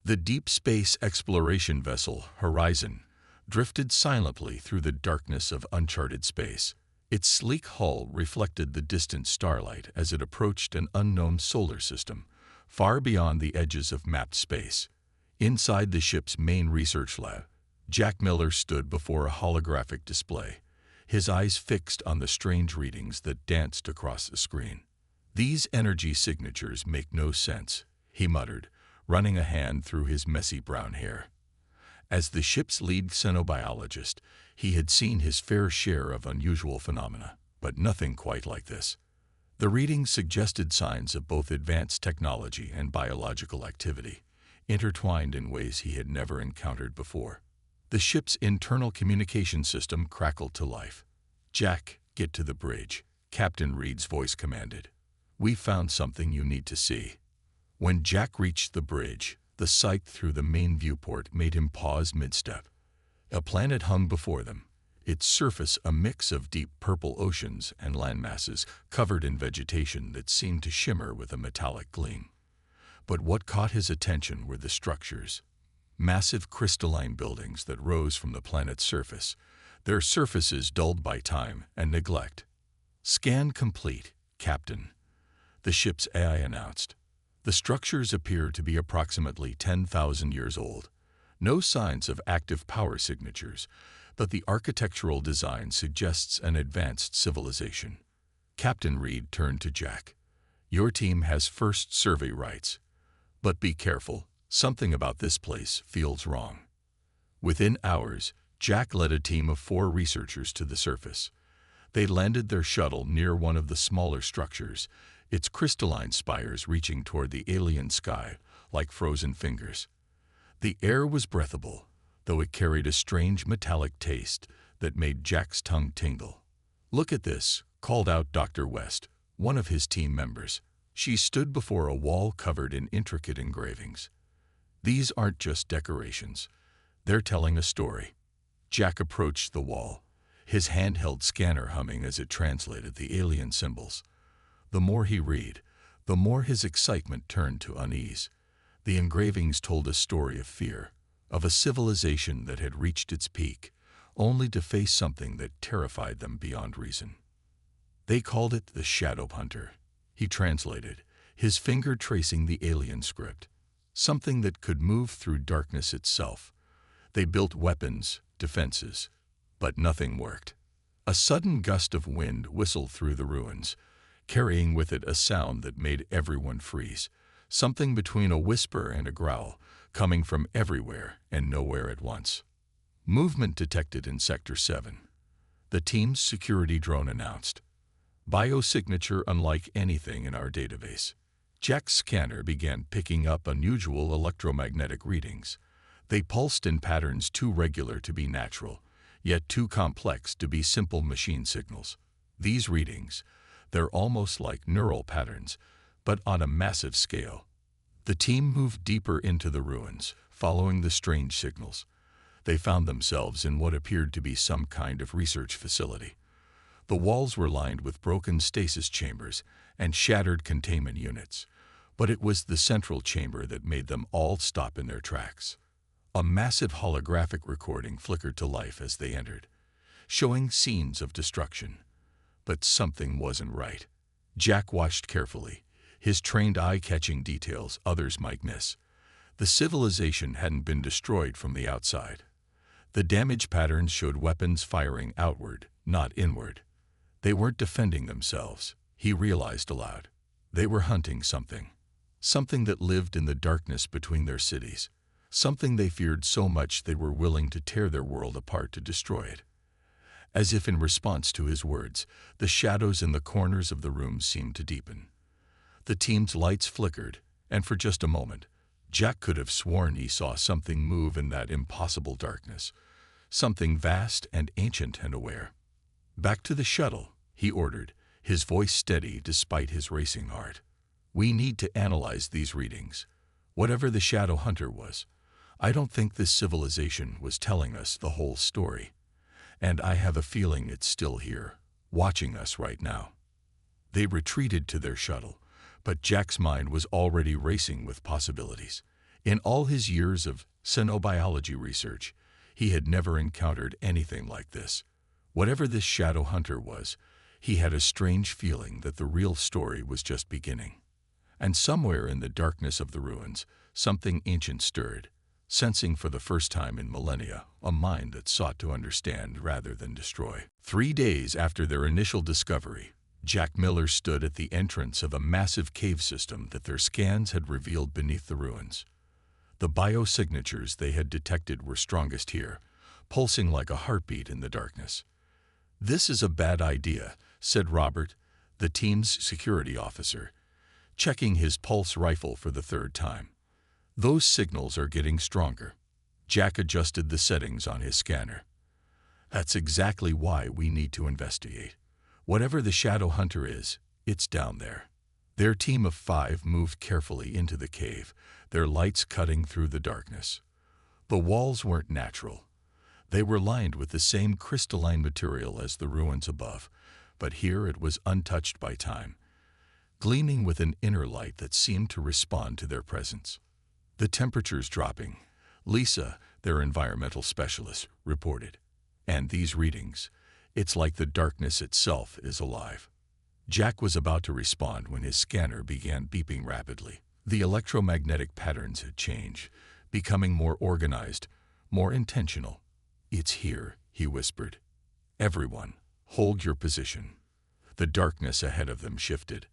The deep space exploration vessel, Horizon, drifted silently through the darkness of uncharted space. Its sleek hull reflected the distant starlight as it approached an unknown solar system, far beyond the edges of mapped space. Inside the ship's main research lab, Jack Miller stood before a holographic display, his eyes fixed on the strange readings that danced across the screen. "These energy signatures make no sense," he muttered, running a hand through his messy brown hair. As the ship's lead xenobiologist, he had seen his fair share of unusual phenomena, but nothing quite like this. The readings suggested signs of both advanced technology and biological activity, intertwined in ways he had never encountered before. The ship's internal communication system crackled to life. "Jack, get to the bridge," Captain Reed's voice commanded. "We found something you need to see." When Jack reached the bridge, the sight through the main viewport made him pause mid-step. A planet hung before them, its surface a mix of deep purple oceans and landmasses covered in vegetation that seemed to shimmer with a metallic gleam. But what caught his attention were the structures. Massive crystalline buildings that rose from the planet's surface, their surfaces dulled by time and neglect. "Scan complete, Captain," the ship's AI announced. "The structures appear to be approximately 10,000 years old. No signs of active power signatures, but the architectural design suggests an advanced civilization." Captain Reed turned to Jack. "Your team has first survey rights. But be careful, something about this place feels wrong." Within hours, Jack led a team of 4 researchers to the surface. They landed their shuttle near one of the smaller structures, its crystalline spires reaching toward the alien sky like frozen fingers. The air was breathable, though it carried a strange metallic taste that made Jack's tongue tingle. "Look at this," called out Dr. West, one of his team members. She stood before a wall covered in intricate engravings. "These aren't just decorations. They're telling a story." Jack approached the wall, his handheld scanner humming as it translated the alien symbols. The more he read, the more his excitement turned to unease. The engravings told a story of fear, of a civilization that had reached its peak, only to face something that terrified them beyond reason. "They called it the Shadow Hunter," he translated, his finger tracing the alien script. "Something that could move through darkness itself. They built weapons, defenses, but nothing worked." A sudden gust of wind whistled through the ruins, carrying with it a sound that made everyone freeze, something between a whisper and a growl, coming from everywhere and nowhere at once. "Movement detected in Sector 7," the team's security drone announced. "Biosignature unlike anything in our database." Jack's scanner began picking up unusual electromagnetic readings. They pulsed in patterns too regular to be natural, yet too complex to be simple machine signals. These readings, they're almost like neural patterns, but on a massive scale. The team moved deeper into the ruins, following the strange signals. They found themselves in what appeared to be some kind of research facility. The walls were lined with broken stasis chambers and shattered containment units, but it was the central chamber that made them all stop in their tracks. A massive holographic recording flickered to life as they entered, showing scenes of destruction. But something wasn't right. Jack watched carefully, his trained eye catching details others might miss. The civilization hadn't been destroyed from the outside. The damage patterns showed weapons firing outward, not inward. They weren't defending themselves, he realized aloud. They were hunting something. Something that lived in the darkness between their cities. Something they feared so much they were willing to tear their world apart to destroy it. As if in response to his words, the shadows in the corners of the room seemed to deepen. The team's lights flickered, and for just a moment, Jack could have sworn he saw something move in that impossible darkness. Something vast and ancient and aware. "Back to the shuttle," he ordered, his voice steady despite his racing heart. "We need to analyze these readings. Whatever the Shadow Hunter was, I don't think this civilization was telling us the whole story. And I have a feeling it's still here, watching us right now." They retreated to their shuttle, but Jack's mind was already racing with possibilities. In all his years of xenobiology research, he had never encountered anything like this. Whatever this shadow hunter was, he had a strange feeling that the real story was just beginning. And somewhere in the darkness of the ruins, something ancient stirred, sensing for the first time in millennia a mind that sought to understand rather than destroy. 3 days after their initial discovery, Jack Miller stood at the entrance of a massive cave system that their scans had revealed beneath the ruins. The biosignatures they had detected were strongest here, pulsing like a heartbeat in the darkness. "This is a bad idea," said Robert, the team's security officer, checking his pulse rifle for the 3rd time. "Those signals are getting stronger." Jack adjusted the settings on his scanner. "That's exactly why we need to investigate. Whatever the shadow hunter is, it's down there." Their team of 5 moved carefully into the cave, their lights cutting through the darkness. The walls weren't natural. They were lined with the same crystalline material as the ruins above, but here it was untouched by time, gleaming with an inner light that seemed to respond to their presence. "The temperature's dropping," Lisa, their environmental specialist, reported. "And these readings, it's like the darkness itself is alive." Jack was about to respond when his scanner began beeping rapidly. The electromagnetic patterns had changed, becoming more organized, more intentional. "It's here," he whispered. "Everyone, hold your position." The darkness ahead of them shifted.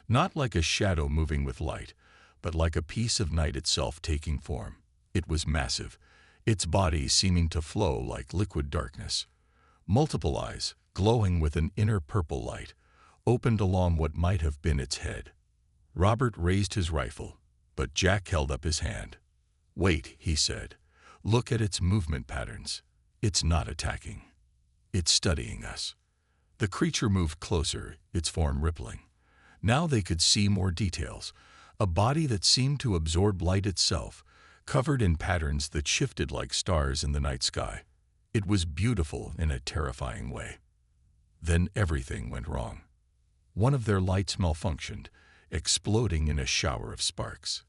Not like a shadow moving with light, but like a piece of night itself taking form. It was massive, its body seeming to flow like liquid darkness. Multiple eyes, glowing with an inner purple light, opened along what might have been its head. Robert raised his rifle, but Jack held up his hand. "Wait," he said. "Look at its movement patterns. It's not attacking. It's studying us." The creature moved closer, its form rippling. Now they could see more details. A body that seemed to absorb light itself, covered in patterns that shifted like stars in the night sky. It was beautiful in a terrifying way. Then everything went wrong. One of their lights malfunctioned, exploding in a shower of sparks.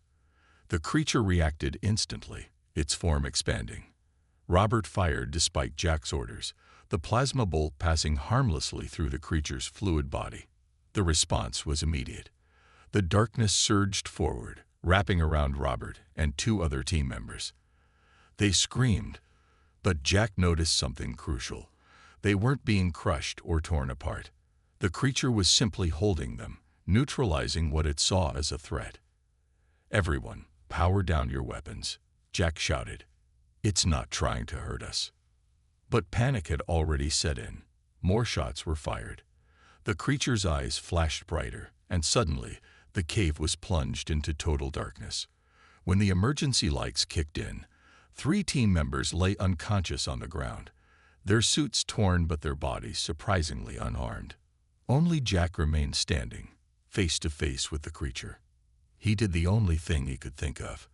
The creature reacted instantly, its form expanding. Robert fired despite Jack's orders, the plasma bolt passing harmlessly through the creature's fluid body. The response was immediate. The darkness surged forward, wrapping around Robert and 2 other team members. They screamed, but Jack noticed something crucial. They weren't being crushed or torn apart. The creature was simply holding them, neutralizing what it saw as a threat. "Everyone, power down your weapons," Jack shouted. "It's not trying to hurt us." But panic had already set in. More shots were fired. The creature's eyes flashed brighter, and suddenly, the cave was plunged into total darkness. When the emergency lights kicked in, 3 team members lay unconscious on the ground, their suits torn but their bodies surprisingly unharmed. Only Jack remained standing, face to face with the creature. He did the only thing he could think of.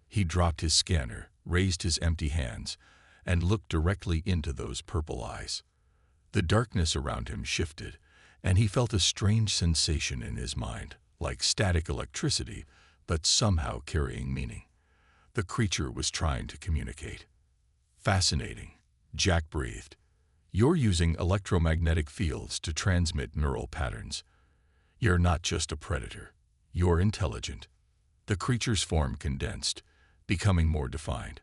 He dropped his scanner, raised his empty hands, and looked directly into those purple eyes. The darkness around him shifted, and he felt a strange sensation in his mind, like static electricity, but somehow carrying meaning. The creature was trying to communicate. "Fascinating," Jack breathed. "You're using electromagnetic fields to transmit neural patterns. You're not just a predator. You're intelligent." The creature's form condensed, becoming more defined.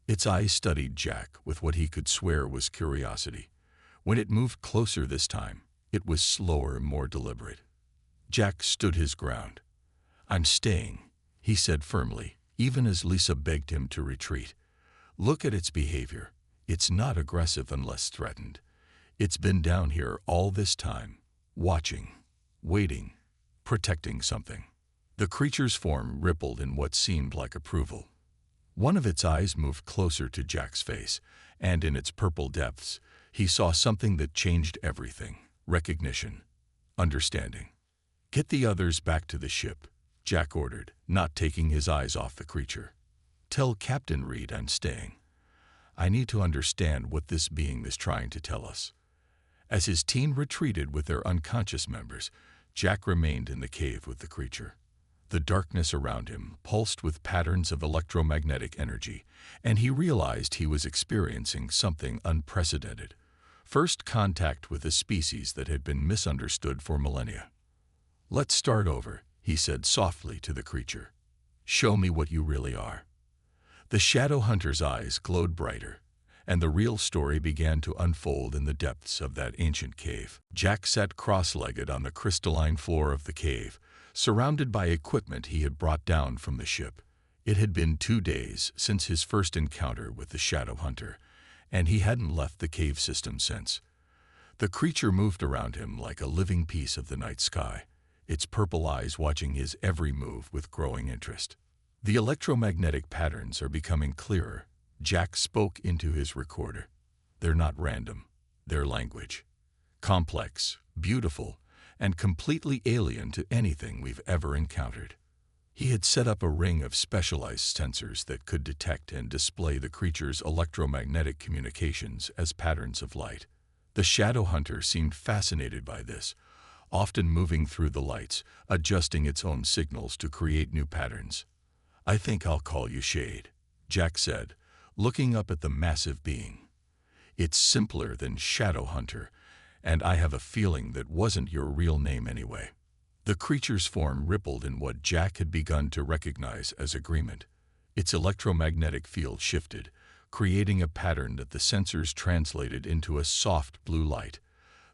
Its eyes studied Jack with what he could swear was curiosity. When it moved closer this time, it was slower and more deliberate. Jack stood his ground. "I'm staying," he said firmly, even as Lisa begged him to retreat. "Look at its behavior. It's not aggressive unless threatened. It's been down here all this time, watching, waiting, protecting something." The creature's form rippled in what seemed like approval. One of its eyes moved closer to Jack's face, and in its purple depths, he saw something that changed everything: recognition, understanding. "Get the others back to the ship," Jack ordered, not taking his eyes off the creature. "Tell Captain Reed I'm staying. I need to understand what this being is trying to tell us." As his team retreated with their unconscious members, Jack remained in the cave with the creature. The darkness around him pulsed with patterns of electromagnetic energy, and he realized he was experiencing something unprecedented. First contact with a species that had been misunderstood for millennia. "Let's start over," he said softly to the creature. "Show me what you really are." The shadow hunter's eyes glowed brighter, and the real story began to unfold in the depths of that ancient cave. Jack sat cross-legged on the crystalline floor of the cave, surrounded by equipment he had brought down from the ship. It had been 2 days since his first encounter with the shadow hunter, and he hadn't left the cave system since. The creature moved around him like a living piece of the night sky, its purple eyes watching his every move with growing interest. "The electromagnetic patterns are becoming clearer," Jack spoke into his recorder. "They're not random. They're language. Complex, beautiful, and completely alien to anything we've ever encountered." He had set up a ring of specialized sensors that could detect and display the creature's electromagnetic communications as patterns of light. The shadow hunter seemed fascinated by this, often moving through the lights, adjusting its own signals to create new patterns. "I think I'll call you Shade," Jack said, looking up at the massive being. "It's simpler than Shadow Hunter, and I have a feeling that wasn't your real name anyway." The creature's form rippled in what Jack had begun to recognize as agreement. Its electromagnetic field shifted, creating a pattern that the sensors translated into a soft blue light.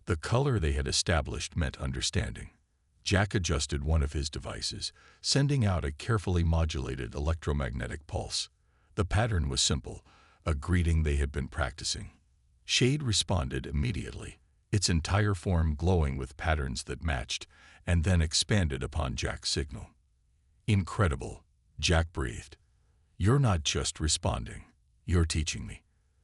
The color they had established meant understanding. Jack adjusted one of his devices, sending out a carefully modulated electromagnetic pulse. The pattern was simple, a greeting they had been practicing. Shade responded immediately, its entire form glowing with patterns that matched, and then expanded upon Jack's signal. "Incredible," Jack breathed. "You're not just responding, you're teaching me.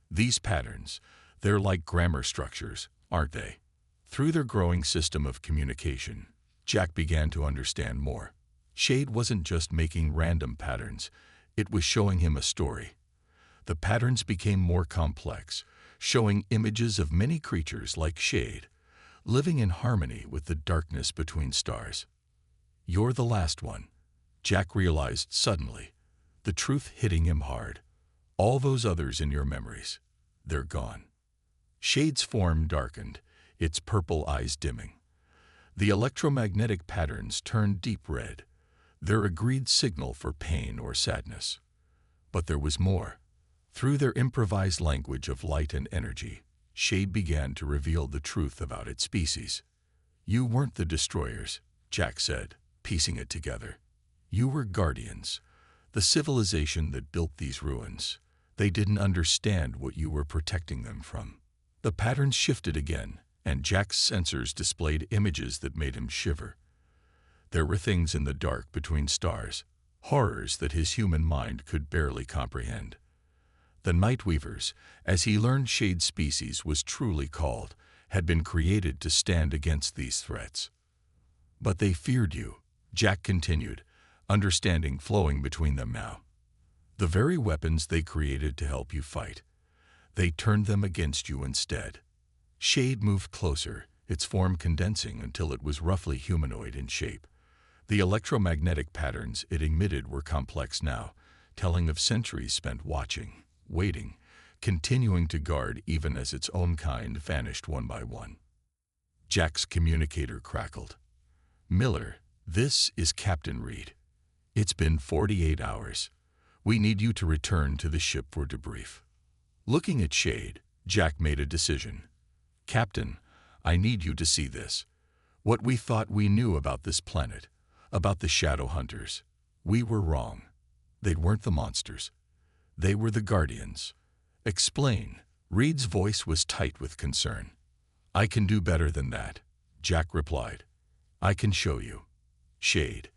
These patterns, they're like grammar structures, aren't they?" Through their growing system of communication, Jack began to understand more. Shade wasn't just making random patterns, it was showing him a story. The patterns became more complex, showing images of many creatures like Shade, living in harmony with the darkness between stars. "You're the last one," Jack realized suddenly, the truth hitting him hard. "All those others in your memories, they're gone." Shade's form darkened, its purple eyes dimming. The electromagnetic patterns turned deep red, their agreed signal for pain or sadness. But there was more. Through their improvised language of light and energy, Shade began to reveal the truth about its species. "You weren't the destroyers," Jack said, piecing it together. "You were guardians, the civilization that built these ruins. They didn't understand what you were protecting them from." The patterns shifted again, and Jack's sensors displayed images that made him shiver. There were things in the dark between stars, horrors that his human mind could barely comprehend. The Nightweavers, as he learned Shade's species was truly called, had been created to stand against these threats. "But they feared you," Jack continued, understanding flowing between them now. "The very weapons they created to help you fight. They turned them against you instead." Shade moved closer, its form condensing until it was roughly humanoid in shape. The electromagnetic patterns it emitted were complex now, telling of centuries spent watching, waiting, continuing to guard even as its own kind vanished one by one. Jack's communicator crackled. "Miller, this is Captain Reed. It's been 48 hours. We need you to return to the ship for debrief." Looking at Shade, Jack made a decision. "Captain, I need you to see this. What we thought we knew about this planet, about the Shadow Hunters, we were wrong. They weren't the monsters. They were the guardians." "Explain." Reed's voice was tight with concern. "I can do better than that," Jack replied. "I can show you. Shade.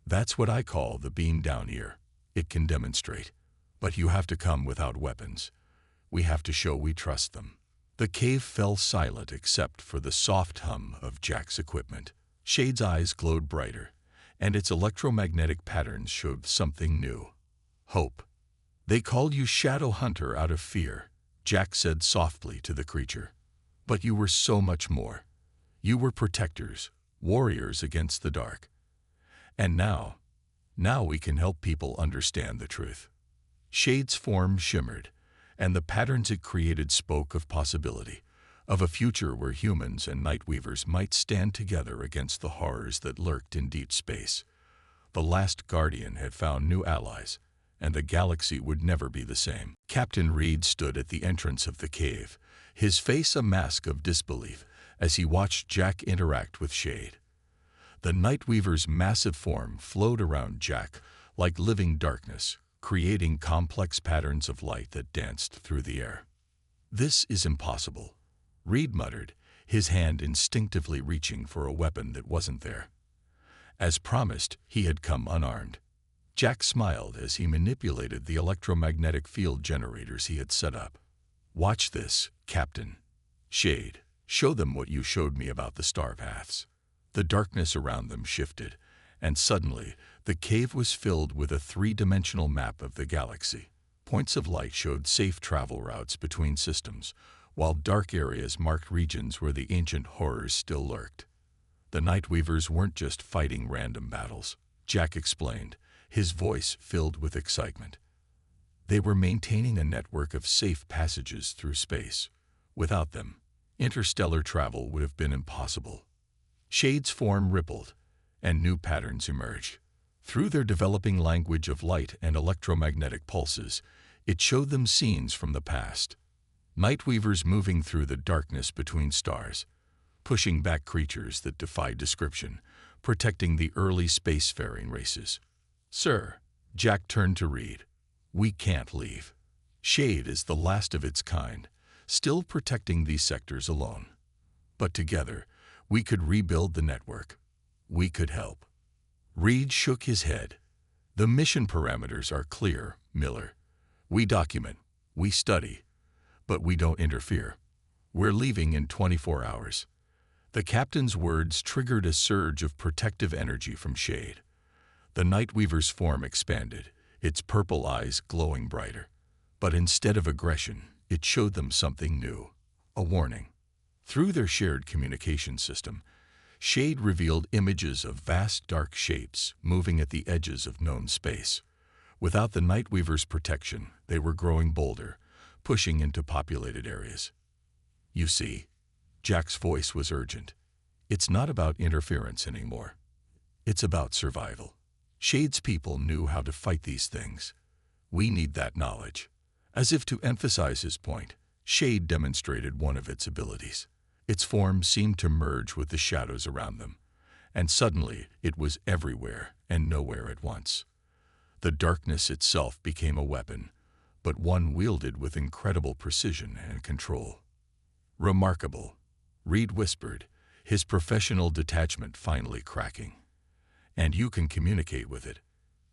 That's what I call the beam down here. It can demonstrate. But you have to come without weapons. We have to show we trust them." The cave fell silent except for the soft hum of Jack's equipment. Shade's eyes glowed brighter, and its electromagnetic patterns showed something new. "Hope. They called you Shadow Hunter out of fear," Jack said softly to the creature. "But you were so much more. You were protectors, warriors against the dark. And now, Now we can help people understand the truth." Shade's form shimmered, and the patterns it created spoke of possibility, of a future where humans and Nightweavers might stand together against the horrors that lurked in deep space. The last Guardian had found new allies, and the galaxy would never be the same. Captain Reed stood at the entrance of the cave, his face a mask of disbelief as he watched Jack interact with Shade. The Nightweaver's massive form flowed around Jack like living darkness, creating complex patterns of light that danced through the air. "This is impossible," Reed muttered, his hand instinctively reaching for a weapon that wasn't there. As promised, he had come unarmed. Jack smiled as he manipulated the electromagnetic field generators he had set up. "Watch this, Captain. Shade, show them what you showed me about the star paths." The darkness around them shifted, and suddenly the cave was filled with a three-dimensional map of the galaxy. Points of light showed safe travel routes between systems, while dark areas marked regions where the ancient horrors still lurked. The Nightweavers weren't just fighting random battles, Jack explained, his voice filled with excitement. They were maintaining a network of safe passages through space. Without them, interstellar travel would have been impossible. Shade's form rippled, and new patterns emerged. Through their developing language of light and electromagnetic pulses, it showed them scenes from the past. Nightweavers moving through the darkness between stars, pushing back creatures that defied description, protecting the early spacefaring races. "Sir," Jack turned to Reed, "we can't leave. Shade is the last of its kind, still protecting these sectors alone. But together, we could rebuild the network. We could help." Reed shook his head. "The mission parameters are clear, Miller. We document, we study, but we don't interfere. We're leaving in 24 hours. The captain's words triggered a surge of protective energy from Shade. The Nightweaver's form expanded, its purple eyes glowing brighter. But instead of aggression, it showed them something new, a warning. Through their shared communication system, Shade revealed images of vast dark shapes moving at the edges of known space. Without the Nightweaver's protection, they were growing bolder, pushing into populated areas. "You see," Jack's voice was urgent, "it's not about interference anymore. It's about survival. Shade's people knew how to fight these things. We need that knowledge." As if to emphasize his point, Shade demonstrated one of its abilities. Its form seemed to merge with the shadows around them, and suddenly it was everywhere and nowhere at once. The darkness itself became a weapon, but one wielded with incredible precision and control. "Remarkable," Reed whispered, his professional detachment finally cracking. "And you can communicate with it."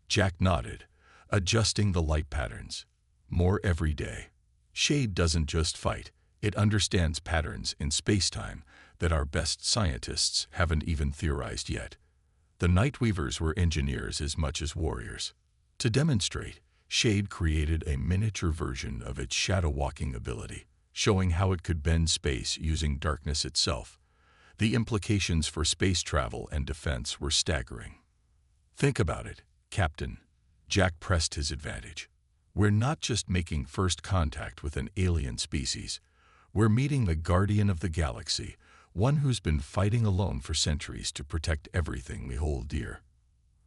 Jack nodded, adjusting the light patterns. "More every day. Shade doesn't just fight, it understands patterns in space-time that our best scientists haven't even theorized yet." The Nightweavers were engineers as much as warriors. To demonstrate, Shade created a miniature version of its shadow-walking ability, showing how it could bend space using darkness itself. The implications for space travel and defense were staggering. "Think about it, Captain." Jack pressed his advantage. "We're not just making first contact with an alien species. We're meeting the guardian of the galaxy, one who's been fighting alone for centuries to protect everything we hold dear."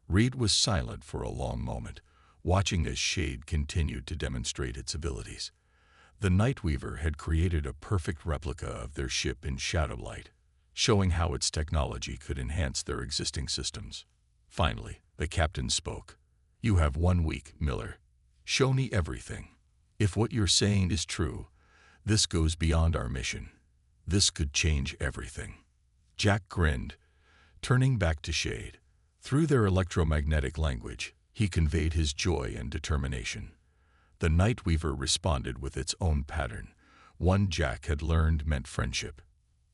Reed was silent for a long moment, watching as Shade continued to demonstrate its abilities. The Nightweaver had created a perfect replica of their ship in shadowlight, showing how its technology could enhance their existing systems. Finally, the captain spoke. "You have 1 week, Miller. Show me everything. If what you're saying is true, this goes beyond our mission. This could change everything." Jack grinned, turning back to Shade. Through their electromagnetic language, he conveyed his joy and determination. The Nightweaver responded with its own pattern. One Jack had learned meant friendship.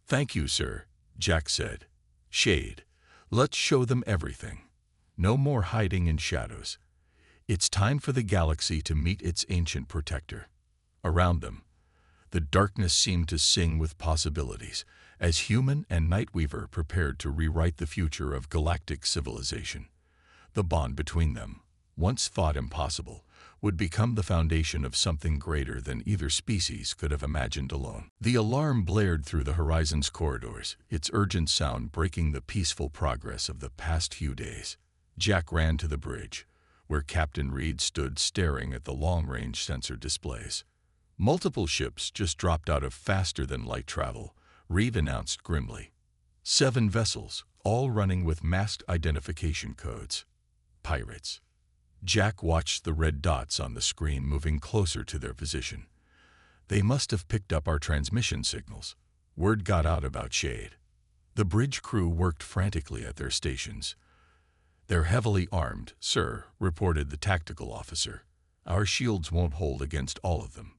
"Thank you, sir," Jack said. "Shade, let's show them everything. No more hiding in shadows. It's time for the galaxy to meet its ancient protector." Around them, the darkness seemed to sing with possibilities, as human and Nightweaver prepared to rewrite the future of galactic civilization. The bond between them, once thought impossible, would become the foundation of something greater than either species could have imagined alone. The alarm blared through the horizon's corridors, its urgent sound breaking the peaceful progress of the past few days. Jack ran to the bridge, where Captain Reed stood staring at the long-range sensor displays. Multiple ships just dropped out of faster-than-light travel, Reed announced grimly. 7 vessels, all running with masked identification codes. Pirates. Jack watched the red dots on the screen moving closer to their position. They must have picked up our transmission signals. Word got out about Shade. The bridge crew worked frantically at their stations. "They're heavily armed, sir," reported the tactical officer. "Our shields won't hold against all of them."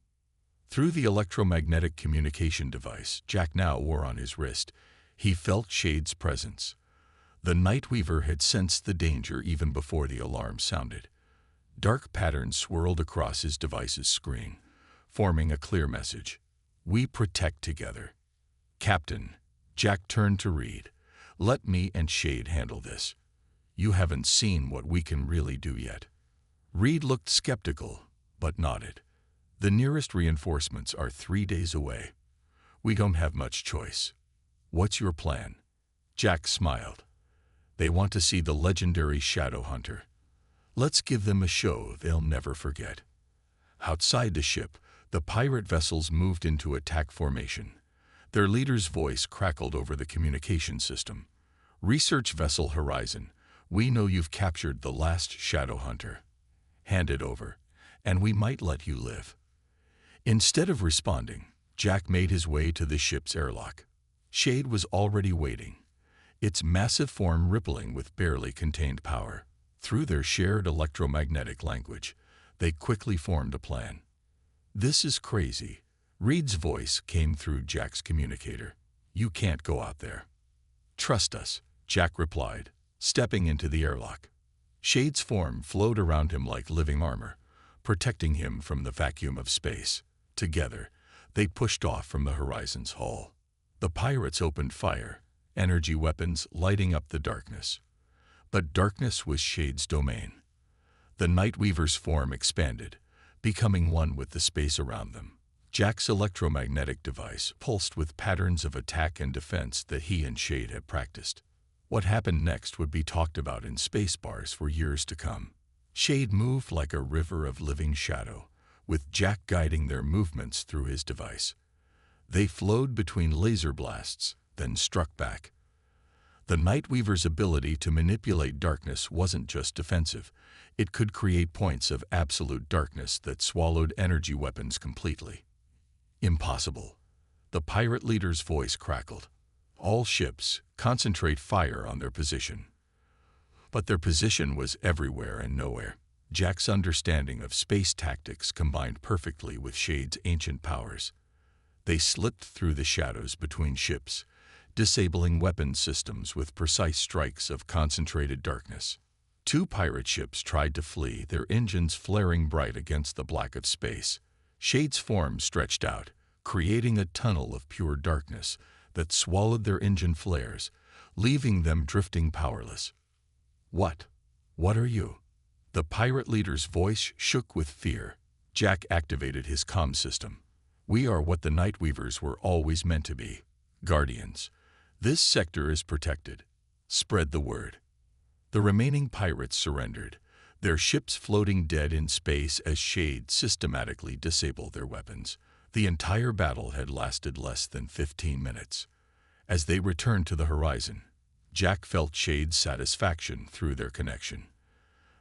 Through the electromagnetic communication device Jack now wore on his wrist, he felt Shade's presence. The Nightweaver had sensed the danger even before the alarm sounded. Dark patterns swirled across his device's screen, forming a clear message. "We protect together." "Captain," Jack turned to Reed, "let me and Shade handle this. You haven't seen what we can really do yet." Reed looked skeptical, but nodded. "The nearest reinforcements are 3 days away. We don't have much choice. What's your plan?" Jack smiled. "They want to see the legendary Shadow Hunter. Let's give them a show they'll never forget." Outside the ship, the pirate vessels moved into attack formation. Their leader's voice crackled over the communication system. "Research Vessel Horizon, we know you've captured the last Shadow Hunter. Hand it over, and we might let you live." Instead of responding, Jack made his way to the ship's airlock. Shade was already waiting, its massive form rippling with barely contained power. Through their shared electromagnetic language, they quickly formed a plan. "This is crazy." Reed's voice came through Jack's communicator. "You can't go out there." "Trust us," Jack replied, stepping into the airlock. Shade's form flowed around him like living armor, protecting him from the vacuum of space. Together, they pushed off from the horizon's hull. The pirates opened fire, energy weapons lighting up the darkness. But darkness was Shade's domain. The Nightweaver's form expanded, becoming one with the space around them. Jack's electromagnetic device pulsed with patterns of attack and defense that he and Shade had practiced. What happened next would be talked about in space bars for years to come. Shade moved like a river of living shadow, with Jack guiding their movements through his device. They flowed between laser blasts, then struck back. The Nightweaver's ability to manipulate darkness wasn't just defensive. It could create points of absolute darkness that swallowed energy weapons completely. "Impossible." The pirate leader's voice crackled. "All ships, concentrate fire on their position." But their position was everywhere and nowhere. Jack's understanding of space tactics combined perfectly with Shade's ancient powers. They slipped through the shadows between ships, disabling weapon systems with precise strikes of concentrated darkness. 2 pirate ships tried to flee, their engines flaring bright against the black of space. Shade's form stretched out, creating a tunnel of pure darkness that swallowed their engine flares, leaving them drifting powerless. What are you?" The pirate leader's voice shook with fear. Jack activated his comm system. "We are what the Nightweavers were always meant to be. Guardians. This sector is protected. Spread the word." The remaining pirates surrendered, their ships floating dead in space as Shade systematically disabled their weapons. The entire battle had lasted less than 15 minutes. As they returned to the horizon, Jack felt Shade's satisfaction through their connection.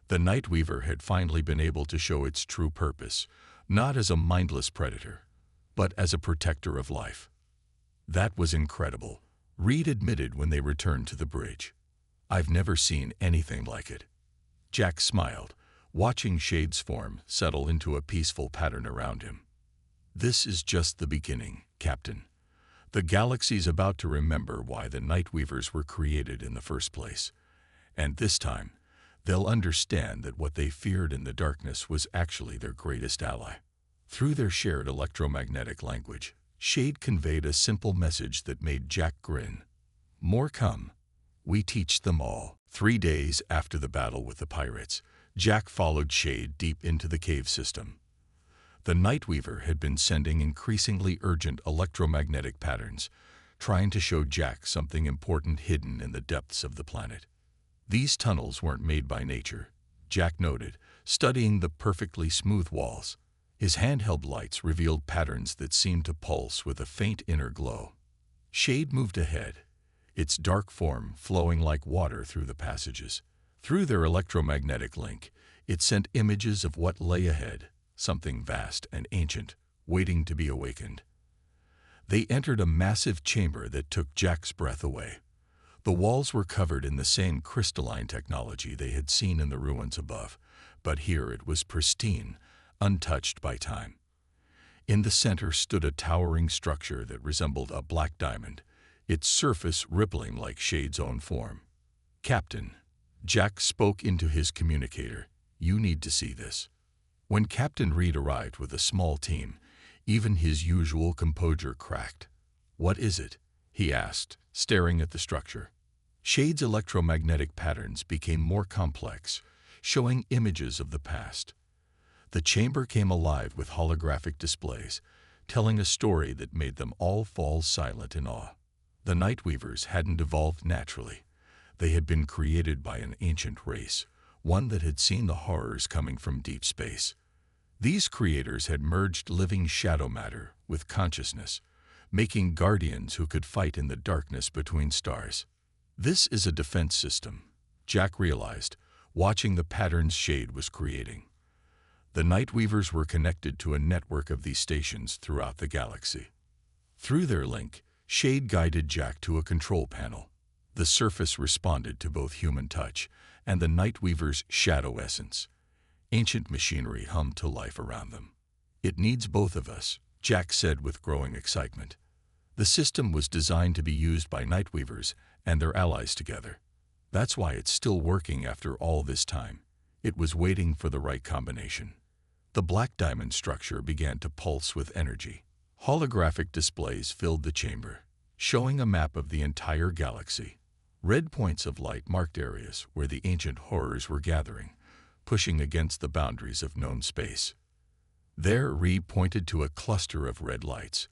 The Nightweaver had finally been able to show its true purpose, not as a mindless predator, but as a protector of life. "That was incredible," Reed admitted when they returned to the bridge. "I've never seen anything like it." Jack smiled, watching Shade's form settle into a peaceful pattern around him. "This is just the beginning, Captain. The galaxy's about to remember why the Nightweavers were created in the first place. And this time, they'll understand that what they feared in the darkness was actually their greatest ally." Through their shared electromagnetic language, Shade conveyed a simple message that made Jack grin. "More come. We teach them all." 3 days after the battle with the pirates, Jack followed Shade deep into the cave system. The Nightweaver had been sending increasingly urgent electromagnetic patterns, trying to show Jack something important hidden in the depths of the planet. These tunnels weren't made by nature, Jack noted, studying the perfectly smooth walls. His handheld lights revealed patterns that seemed to pulse with a faint inner glow. Shade moved ahead, its dark form flowing like water through the passages. Through their electromagnetic link, it sent images of what lay ahead, something vast and ancient, waiting to be awakened. They entered a massive chamber that took Jack's breath away. The walls were covered in the same crystalline technology they had seen in the ruins above, but here it was pristine, untouched by time. In the center stood a towering structure that resembled a black diamond, its surface rippling like Shade's own form. "Captain," Jack spoke into his communicator, "you need to see this." When Captain Reed arrived with a small team, even his usual composure cracked. "What is it?" he asked, staring at the structure. Shade's electromagnetic patterns became more complex, showing images of the past. The chamber came alive with holographic displays, telling a story that made them all fall silent in awe. The Nightweavers hadn't evolved naturally. They had been created by an ancient race, one that had seen the horrors coming from deep space. These creators had merged living shadow matter with consciousness, making guardians who could fight in the darkness between stars. "This is a defense system," Jack realized, watching the patterns Shade was creating. The Nightweavers were connected to a network of these stations throughout the galaxy. Through their link, Shade guided Jack to a control panel. The surface responded to both human touch and the Nightweaver's shadow essence. Ancient machinery hummed to life around them. "It needs both of us," Jack said with growing excitement. The system was designed to be used by Nightweavers and their allies together. That's why it's still working after all this time. It was waiting for the right combination. The black diamond structure began to pulse with energy. Holographic displays filled the chamber, showing a map of the entire galaxy. Red points of light marked areas where the ancient horrors were gathering, pushing against the boundaries of known space. There, Reed pointed to a cluster of red lights.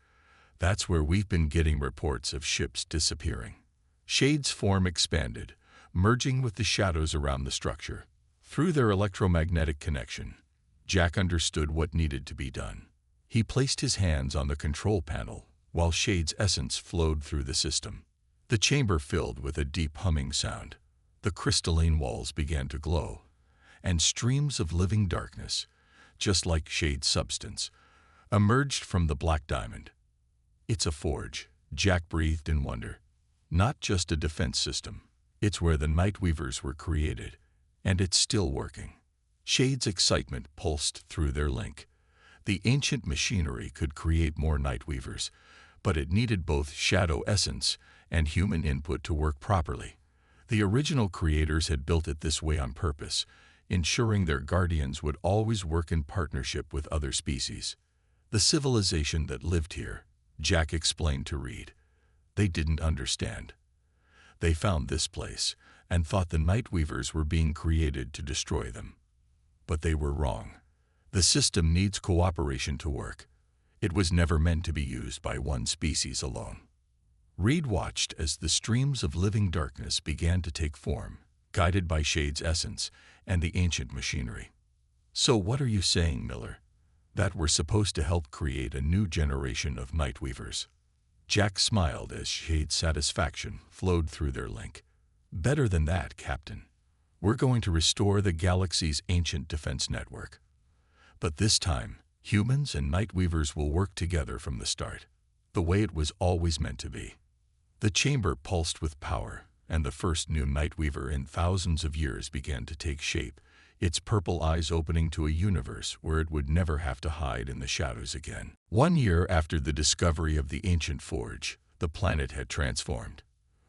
"That's where we've been getting reports of ships disappearing." Shade's form expanded, merging with the shadows around the structure. Through their electromagnetic connection, Jack understood what needed to be done. He placed his hands on the control panel, while Shade's essence flowed through the system. The chamber filled with a deep humming sound. The crystalline walls began to glow, and streams of living darkness, just like Shade's substance, emerged from the black diamond. "It's a forge," Jack breathed in wonder. "Not just a defense system. It's where the Nightweavers were created, and it's still working." Shade's excitement pulsed through their link. The ancient machinery could create more Nightweavers, but it needed both shadow essence and human input to work properly. The original creators had built it this way on purpose, ensuring their guardians would always work in partnership with other species. "The civilization that lived here," Jack explained to Reed. "They didn't understand. They found this place and thought the Nightweavers were being created to destroy them. But they were wrong. The system needs cooperation to work. It was never meant to be used by one species alone." Reed watched as the streams of living darkness began to take form, guided by Shade's essence and the ancient machinery. "So what are you saying, Miller? That we're supposed to help create a new generation of Nightweavers?" Jack smiled as Shade's satisfaction flowed through their link. "Better than that, Captain. We're going to restore the galaxy's ancient defense network. But this time, humans and Nightweavers will work together from the start, the way it was always meant to be." The chamber pulsed with power, and the first new Nightweaver in thousands of years began to take shape, its purple eyes opening to a universe where it would never have to hide in the shadows again. 1 year after the discovery of the ancient forge, the planet had transformed.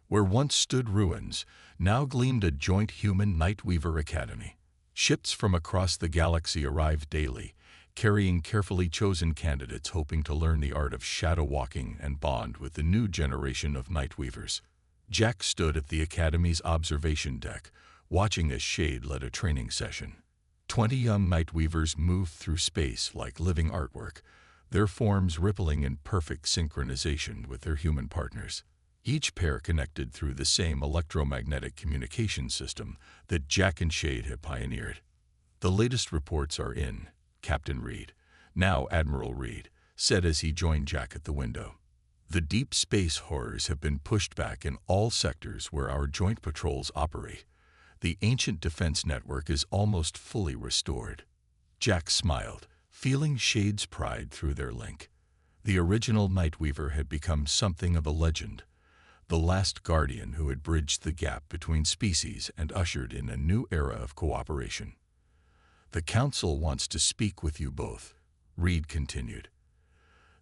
Where once stood ruins, now gleamed a joint human Nightweaver academy. Ships from across the galaxy arrived daily, carrying carefully chosen candidates hoping to learn the art of shadow walking and bond with the new generation of Nightweavers. Jack stood at the Academy's observation deck, watching as Shade led a training session. 20 young Nightweavers moved through space like living artwork, their forms rippling in perfect synchronization with their human partners. Each pair connected through the same electromagnetic communication system that Jack and Shade had pioneered. "The latest reports are in," Captain Reed, now Admiral Reed, said as he joined Jack at the window. "The deep space horrors have been pushed back in all sectors where our joint patrols operate. The ancient defense network is almost fully restored." Jack smiled, feeling Shade's pride through their link. The original Nightweaver had become something of a legend, the last guardian who had bridged the gap between species and ushered in a new era of cooperation. "The Council wants to speak with you both," Reed continued.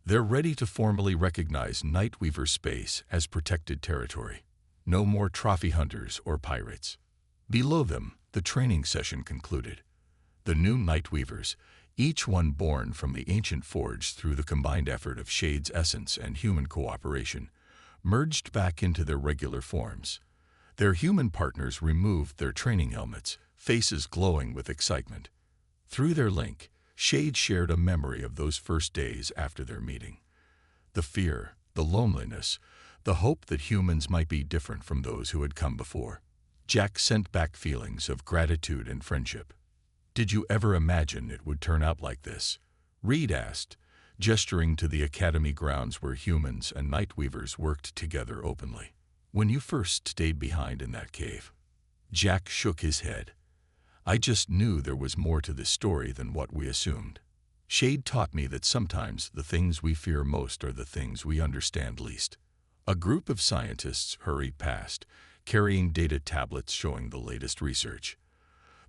"They're ready to formally recognize Nightweaver space as protected territory. No more trophy hunters or pirates." Below them, the training session concluded. The new Nightweavers, each one born from the ancient forge through the combined effort of Shade's essence and human cooperation, merged back into their regular forms. Their human partners removed their training helmets, faces glowing with excitement. Through their link, Shade shared a memory of those first days after their meeting. The fear, the loneliness, the hope that humans might be different from those who had come before. Jack sent back feelings of gratitude and friendship. "Did you ever imagine it would turn out like this?" Reed asked, gesturing to the Academy grounds where humans and Nightweavers worked together openly. "When you first stayed behind in that cave?" Jack shook his head. "I just knew there was more to this story than what we assumed. Shade taught me that sometimes the things we fear most are the things we understand least." A group of scientists hurried past, carrying data tablets showing the latest research.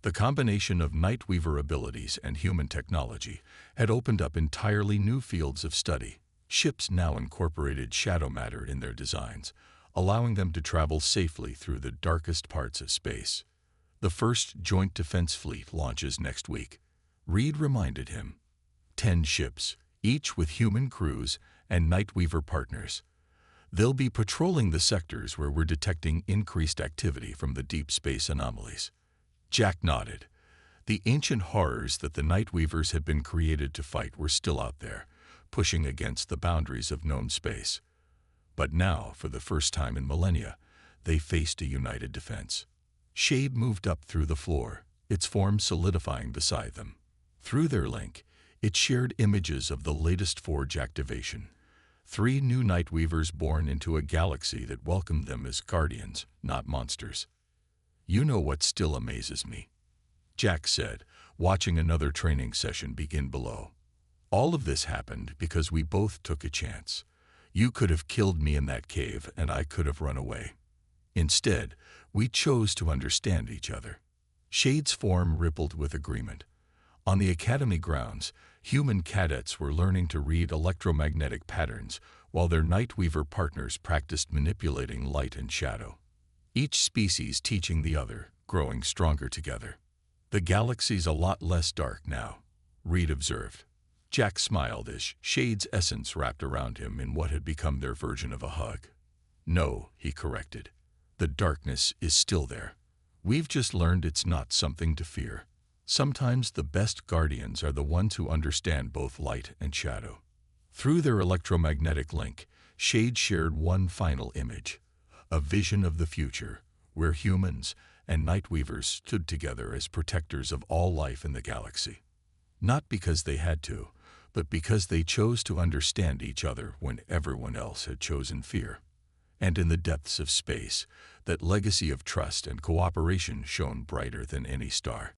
The combination of Nightweaver abilities and human technology had opened up entirely new fields of study. Ships now incorporated shadow matter in their designs, allowing them to travel safely through the darkest parts of space. "The first Joint Defense Fleet launches next week," Reed reminded him. 10 ships, each with human crews and Nightweaver partners. They'll be patrolling the sectors where we're detecting increased activity from the deep space anomalies. Jack nodded. The ancient horrors that the Nightweavers had been created to fight were still out there, pushing against the boundaries of known space. But now, for the first time in millennia, they faced a united defense. Shade moved up through the floor, its form solidifying beside them. Through their link, it shared images of the latest forge activation. 3 new Nightweavers born into a galaxy that welcomed them as guardians, not monsters. "You know what still amazes me," Jack said, watching another training session begin below. "All of this happened because we both took a chance. You could have killed me in that cave and I could have run away. Instead, we chose to understand each other." Shade's form rippled with agreement. On the Academy grounds, human cadets were learning to read electromagnetic patterns while their Nightweaver partners practiced manipulating light and shadow. Each species teaching the other, growing stronger together. "The galaxy's a lot less dark now," Reed observed. Jack smiled as Shade's essence wrapped around him in what had become their version of a hug. "No," he corrected. "The darkness is still there. We've just learned it's not something to fear. Sometimes the best guardians are the ones who understand both light and shadow." Through their electromagnetic link, Shade shared one final image, a vision of the future, where humans and Nightweavers stood together as protectors of all life in the galaxy. Not because they had to, but because they chose to understand each other when everyone else had chosen fear. And in the depths of space, that legacy of trust and cooperation shone brighter than any star.